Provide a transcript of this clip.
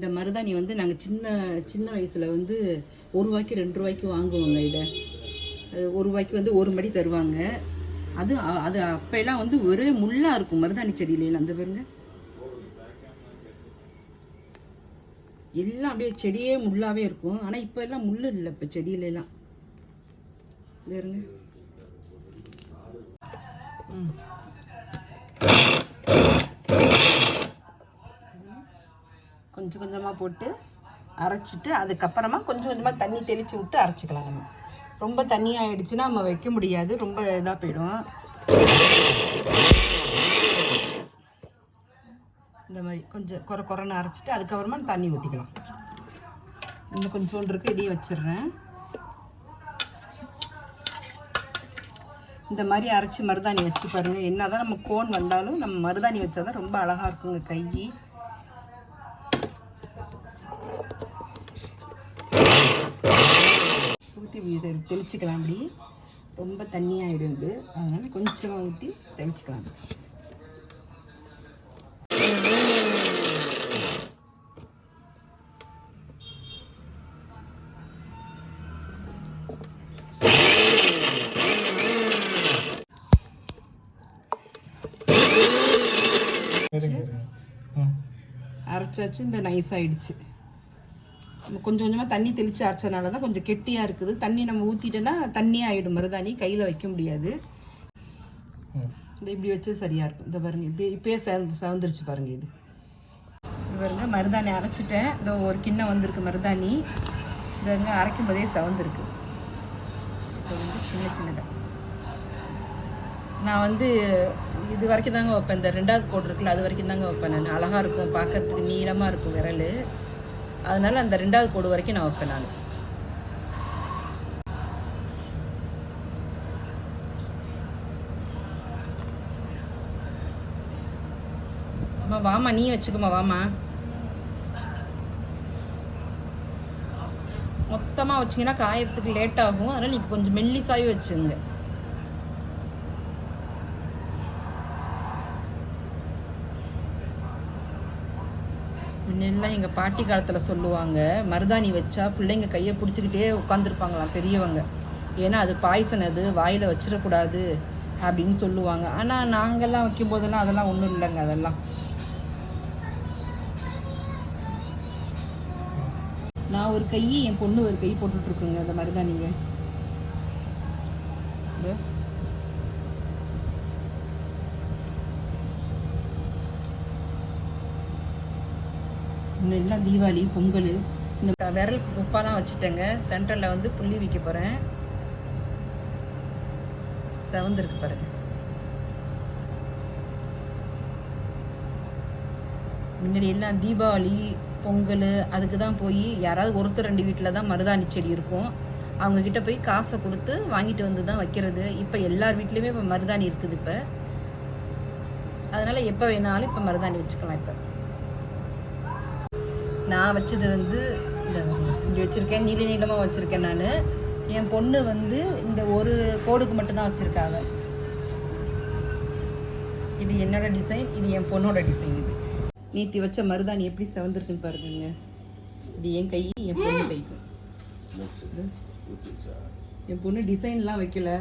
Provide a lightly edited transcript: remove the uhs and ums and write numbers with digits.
இந்த மருதாணி வந்து நாங்கள் சின்ன வயசில் வந்து 1 ரூபாய்க்கு 2 ரூபாய்க்கு வாங்குவோங்க. இதை 1 ரூபாய்க்கு வந்து 1 மடி தருவாங்க. அது அப்போல்லாம் வந்து ஒரே முள்ளாக இருக்கும் மருதாணி செடியில. அந்த பாருங்க, எல்லாம் அப்படியே செடியே முள்ளாகவே இருக்கும். ஆனால் இப்போ எல்லாம் முள் இல்லை இப்போ செடியிலலாம். பாருங்க. கொஞ்சம் கொஞ்சமாக போட்டு அரைச்சிட்டு அதுக்கப்புறமா கொஞ்சம் கொஞ்சமாக தண்ணி தெளித்து விட்டு அரைச்சிக்கலாம். நம்ம ரொம்ப தண்ணி ஆகிடுச்சுன்னா நம்ம வைக்க முடியாது, ரொம்ப இதாக போயிடும். இந்த மாதிரி கொஞ்சம் குறைன்னு அரைச்சிட்டு அதுக்கப்புறமா தண்ணி ஊற்றிக்கலாம். இன்னும் கொஞ்சோண்டு இருக்குது, இதையும் வச்சிடுறேன். இந்த மாதிரி அரைச்சி மருதாணி வச்சு பாருங்கள். என்ன தான் நம்ம கோன் வந்தாலும் நம்ம மருதாணி வச்சா தான் ரொம்ப அழகாக இருக்குங்க கை. ஊற்றி இதை தெளிச்சிக்கலாம். அப்படி ரொம்ப தண்ணியாகிடும் இது, அதனால் கொஞ்சமாக ஊற்றி தெளிச்சிக்கலாம். அரைச்சாச்சு. இந்த நைஸ் ஆகிடுச்சு. கொஞ்சம் கொஞ்சமாக தண்ணி தெளித்து அரைச்சதுனால தான் கொஞ்சம் கெட்டியாக இருக்குது. தண்ணி நம்ம ஊற்றிட்டோன்னா தண்ணியாக ஆகிடும் மருதாணி, கையில் வைக்க முடியாது. இந்த இப்படி வச்சு சரியாக இருக்கும். இந்த பாருங்க, இப்போயே செவந்துருச்சு பாருங்கள். இது பாருங்க, மருதாணி அரைச்சிட்டேன். இந்த ஒரு கிண்ணம் வந்திருக்கு மருதாணி. இந்த அரைக்கும் போதே செவந்துருக்கு. இப்போ வந்து சின்னதாக நான் வந்து இது வரைக்கும் தாங்க வைப்பேன். இந்த 2வது கோடு இருக்குல்ல, அது வரைக்கும் தாங்க வைப்பேன் நான். அழகாக இருக்கும் பார்க்கறதுக்கு, நீளமாக இருக்கும் விரல். அதனால் அந்த 2வது கோடு வரைக்கும் நான் வைப்பேன் நான். அம்மா வாமா, நீ வச்சுக்கோமா, வாமா. மொத்தமாக வச்சிங்கன்னா காயறதுக்கு லேட் ஆகும். அதனால் நீங்கள் கொஞ்சம் மெல்லிசாவே வச்சுங்க. முன்னெல்லாம் எங்கள் பாட்டி காலத்தில் சொல்லுவாங்க, மருதாணி வச்சா பிள்ளைங்க கையை பிடிச்சிக்கிட்டே உட்காந்துருப்பாங்களாம் பெரியவங்க. ஏன்னா அது பாய்சன், அது வாயில் வச்சிடக்கூடாது அப்படின்னு சொல்லுவாங்க. ஆனால் நாங்கள்லாம் வைக்கும்போதெல்லாம் அதெல்லாம் ஒன்றும் இல்லைங்க. அதெல்லாம் நான் ஒரு கை, என் பொண்ணு ஒரு கை போட்டுட்ருக்குங்க அந்த மருதாணியை. எல்லாம் தீபாவளி, பொங்கல், இந்த விரலுக்கு குப்பாலாம் வச்சுட்டேங்க. சென்டரில் வந்து புள்ளி வைக்க போகிறேன். செவந்திருக்கு பாருங்க. முன்னாடி எல்லாம் தீபாவளி, பொங்கல் அதுக்கு தான் போய் யாராவது 1-2 வீட்டில் தான் மருதாணி செடி இருக்கும். அவங்கக்கிட்ட போய் காசை கொடுத்து வாங்கிட்டு வந்து தான் வைக்கிறது. இப்போ எல்லார் வீட்லேயுமே இப்போ மருதாணி இருக்குது. இப்போ அதனால் எப்போ வேணாலும் இப்போ மருதாணி வச்சுக்கலாம். இப்போ நான் வச்சது வந்து இந்த இப்படி வச்சுருக்கேன், நீளமாக வச்சுருக்கேன் நான். என் பொண்ணு வந்து இந்த ஒரு கோடுக்கு மட்டும்தான் வச்சுருக்காங்க. இது என்னோட டிசைன், இது என் பொண்ணோட டிசைன். இது நீத்தி வச்ச மருதாணி எப்படி செவந்திருக்குன்னு பாருங்க. இது என் கை, என் பொண்ணு கைக்கு. என் பொண்ணு டிசைன்லாம் வைக்கல.